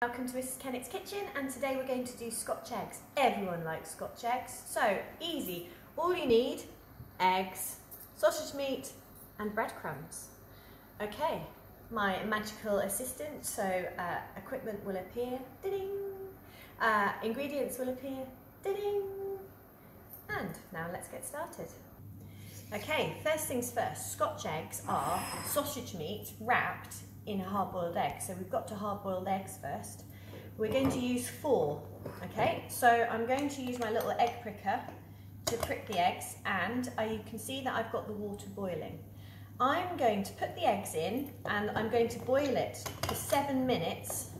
Welcome to Mrs. Kennett's Kitchen, and today we're going to do Scotch eggs. Everyone likes Scotch eggs, so easy. All you need, eggs, sausage meat and breadcrumbs. Okay, my magical assistant, so equipment will appear, ding, ingredients will appear, ding, and now let's get started. Okay, first things first, Scotch eggs are sausage meat wrapped in a hard-boiled egg. So we've got to hard-boiled eggs first. We're going to use 4, okay? So I'm going to use my little egg pricker to prick the eggs, and you can see that I've got the water boiling. I'm going to put the eggs in and I'm going to boil it for 7 minutes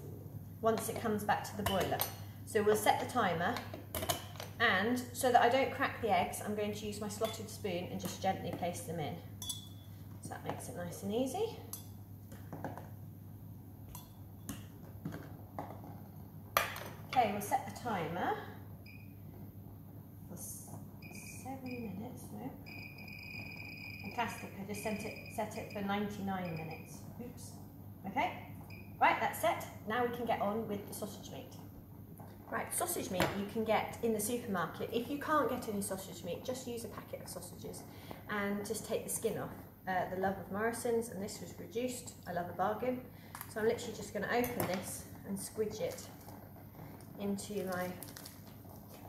once it comes back to the boiler. So we'll set the timer, and so that I don't crack the eggs, I'm going to use my slotted spoon and just gently place them in. So that makes it nice and easy. Okay, we'll set the timer for 7 minutes. No, fantastic! I just set it for 99 minutes. Oops. Okay, right, that's set. Now we can get on with the sausage meat. Right, sausage meat you can get in the supermarket. If you can't get any sausage meat, just use a packet of sausages and just take the skin off. The Love of Morrison's, and this was reduced. I love a bargain. So I'm literally just going to open this and squidge it into my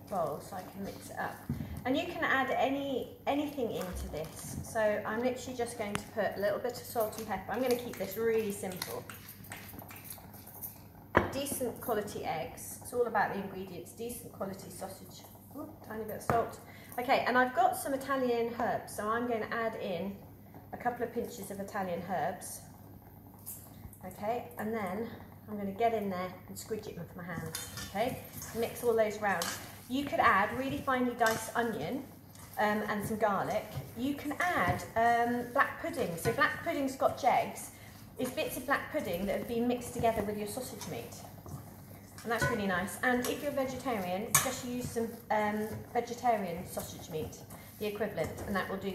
bowl so I can mix it up. And you can add anything into this. So I'm literally just going to put a little bit of salt and pepper. I'm going to keep this really simple. Decent quality eggs. It's all about the ingredients. Decent quality sausage. Ooh, tiny bit of salt. Okay, and I've got some Italian herbs, so I'm going to add in a couple of pinches of Italian herbs. Okay, and then I'm going to get in there and squidge it with my hands, okay? Mix all those round. You could add really finely diced onion and some garlic. You can add black pudding. So black pudding Scotch eggs is bits of black pudding that have been mixed together with your sausage meat. And that's really nice. And if you're vegetarian, just use some vegetarian sausage meat, the equivalent, and that will do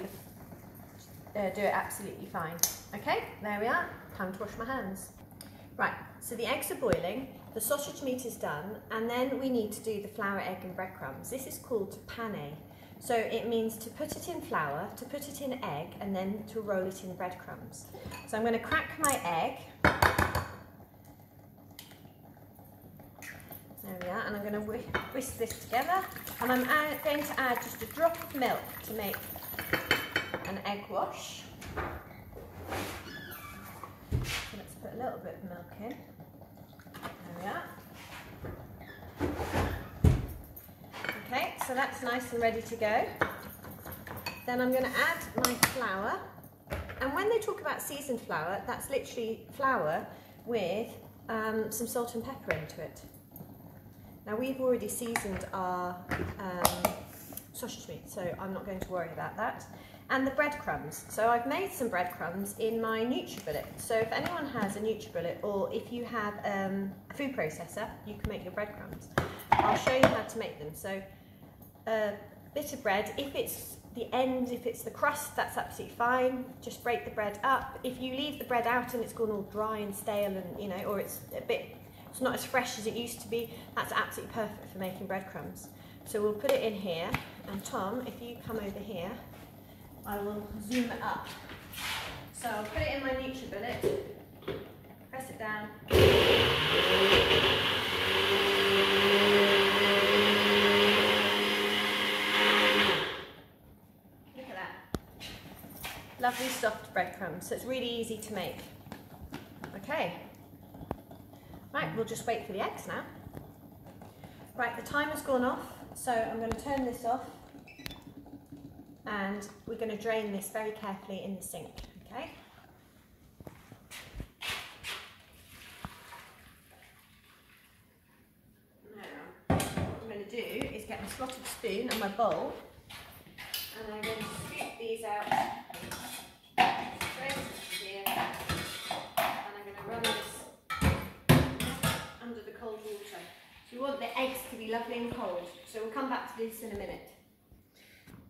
it absolutely fine. Okay, there we are. Time to wash my hands. Right, so the eggs are boiling, the sausage meat is done, and then we need to do the flour, egg and breadcrumbs. This is called pané. So it means to put it in flour, to put it in egg, and then to roll it in breadcrumbs. So I'm going to crack my egg. There we are, and I'm going to whisk this together. And I'm going to add just a drop of milk to make an egg wash. So let's put a little bit of milk in. There we are. Okay, so that's nice and ready to go. Then I'm going to add my flour. And when they talk about seasoned flour, that's literally flour with some salt and pepper into it. Now we've already seasoned our sausage meat, so I'm not going to worry about that. And the breadcrumbs. So I've made some breadcrumbs in my NutriBullet. So if anyone has a NutriBullet, or if you have a food processor, you can make your breadcrumbs. I'll show you how to make them. So a bit of bread, if it's the end, if it's the crust, that's absolutely fine. Just break the bread up. If you leave the bread out and it's gone all dry and stale, and or it's not as fresh as it used to be, that's absolutely perfect for making breadcrumbs. So we'll put it in here, and Tom, if you come over here, I will zoom it up. So I'll put it in my NutriBullet, press it down. Look at that. Lovely soft breadcrumbs, so it's really easy to make. Okay. Right, we'll just wait for the eggs now. Right, the timer's gone off, so I'm going to turn this off. And we're going to drain this very carefully in the sink, okay? Now, what I'm going to do is get my slotted spoon and my bowl, and I'm going to scoop these out straight into here, and I'm going to run this under the cold water. So we want the eggs to be lovely and cold, so we'll come back to this in a minute.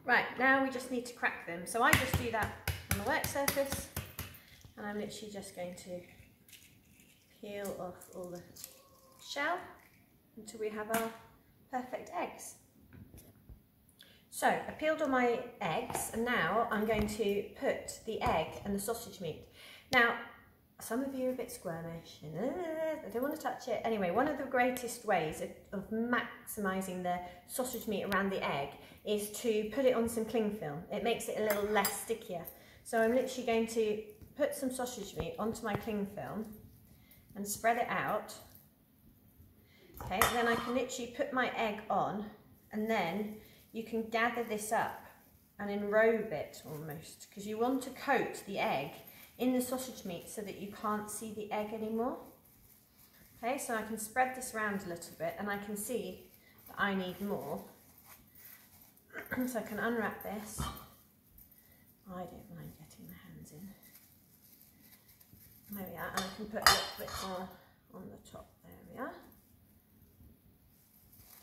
Right, now we just need to crack them. So I just do that on the work surface, and I'm literally just going to peel off all the shell until we have our perfect eggs. So I peeled all my eggs, and now I'm going to put the egg and the sausage meat. Now, some of you are a bit squirmish, and I don't want to touch it. Anyway, one of the greatest ways of maximising the sausage meat around the egg is to put it on some cling film. It makes it a little less stickier. So I'm literally going to put some sausage meat onto my cling film and spread it out. Okay, then I can literally put my egg on, and then you can gather this up and enrobe it almost, because you want to coat the egg in the sausage meat so that you can't see the egg anymore. Okay, so I can spread this around a little bit, and I can see that I need more. So I can unwrap this. I don't mind getting my hands in. There we are, and I can put a little bit more on the top. There we are.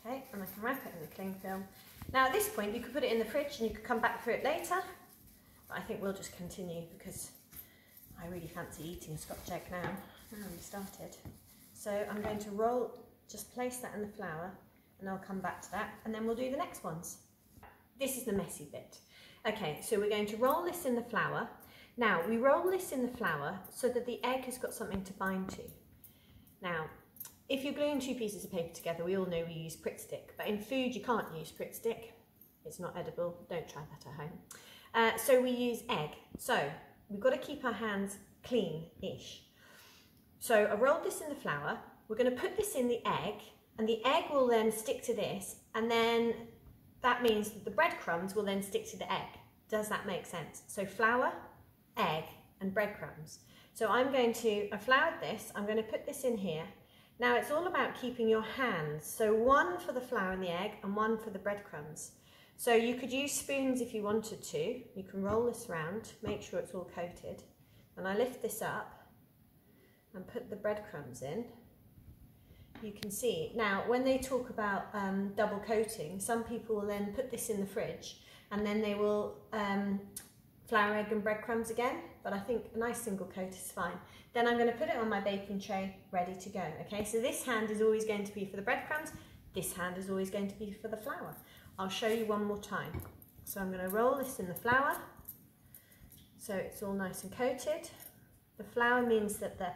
Okay, and I can wrap it in the cling film. Now at this point you could put it in the fridge and you could come back for it later, but I think we'll just continue because I really fancy eating a Scotch egg now we started. So I'm going to roll, just place that in the flour, and I'll come back to that, and then we'll do the next ones. This is the messy bit. Okay, so we're going to roll this in the flour. Now we roll this in the flour so that the egg has got something to bind to. Now, if you're gluing two pieces of paper together, we all know we use Pritt stick, but in food you can't use Pritt stick. It's not edible, don't try that at home. So we use egg. So we've got to keep our hands clean-ish. So I rolled this in the flour, we're going to put this in the egg, and the egg will then stick to this, and then that means that the breadcrumbs will then stick to the egg. Does that make sense? So flour, egg, and breadcrumbs. So I floured this, I'm going to put this in here. Now it's all about keeping your hands, so one for the flour and the egg and one for the breadcrumbs. So you could use spoons if you wanted to. You can roll this round, make sure it's all coated. And I lift this up and put the breadcrumbs in. You can see, now when they talk about double coating, some people will then put this in the fridge and then they will flour, egg and breadcrumbs again, but I think a nice single coat is fine. Then I'm going to put it on my baking tray, ready to go. Okay, so this hand is always going to be for the breadcrumbs, this hand is always going to be for the flour. I'll show you one more time. So I'm going to roll this in the flour, so it's all nice and coated. The flour means that the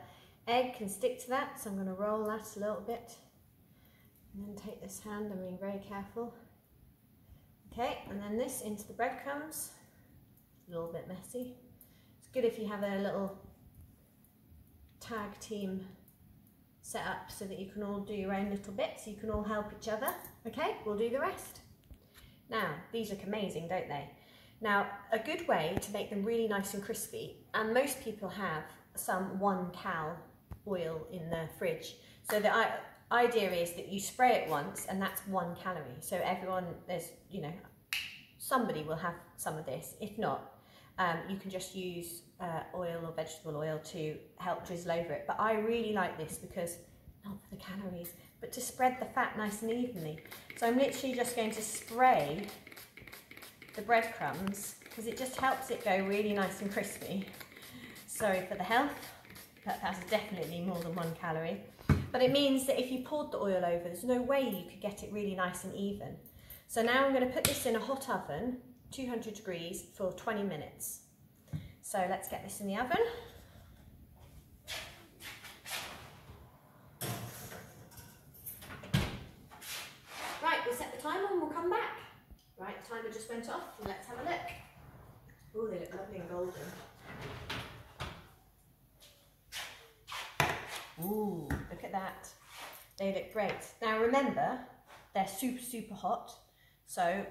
egg can stick to that, so I'm going to roll that a little bit. And then take this hand, I'm being very careful. Okay, and then this into the breadcrumbs. A little bit messy. It's good if you have a little tag team set up so that you can all do your own little bits, so you can all help each other. Okay, we'll do the rest. Now, these look amazing, don't they? Now, a good way to make them really nice and crispy, and most people have some 1 cal oil in the fridge. So the idea is that you spray it once and that's 1 calorie. So everyone, somebody will have some of this. If not, you can just use oil or vegetable oil to help drizzle over it. But I really like this because, not for the calories, but to spread the fat nice and evenly. So I'm literally just going to spray the breadcrumbs because it just helps it go really nice and crispy. Sorry for the health, but that's definitely more than 1 calorie. But it means that if you poured the oil over, there's no way you could get it really nice and even. So now I'm going to put this in a hot oven, 200 degrees, for 20 minutes. So let's get this in the oven. Right, we'll set the timer and we'll come back. Right, the timer just went off, and let's have a look. Oh, they look lovely and golden. Ooh, look at that. They look great. Now remember, they're super, super hot, so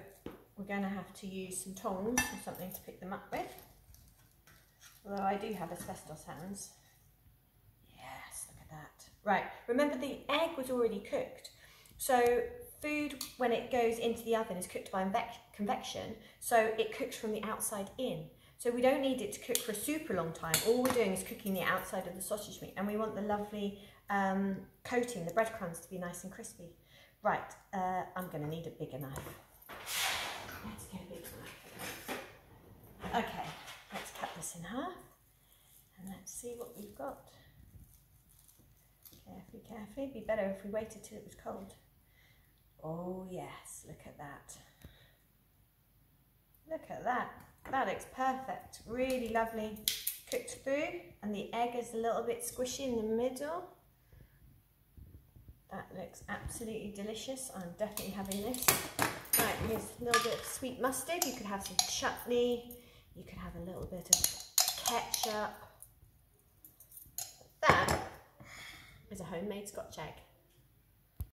we're going to have to use some tongs or something to pick them up with. Although I do have asbestos hands. Yes, look at that. Right, remember the egg was already cooked. So food, when it goes into the oven, is cooked by convection, so it cooks from the outside in. So we don't need it to cook for a super long time. All we're doing is cooking the outside of the sausage meat, and we want the lovely coating, the breadcrumbs, to be nice and crispy. Right, I'm going to need a bigger knife. Let's get a bigger knife. Okay, let's cut this in half, and let's see what we've got. Carefully, carefully. It'd be better if we waited till it was cold. Oh yes, look at that. Look at that. That looks perfect. Really lovely cooked through, and the egg is a little bit squishy in the middle. That looks absolutely delicious. I'm definitely having this. Right, here's a little bit of sweet mustard. You could have some chutney. You could have a little bit of ketchup. That is a homemade Scotch egg.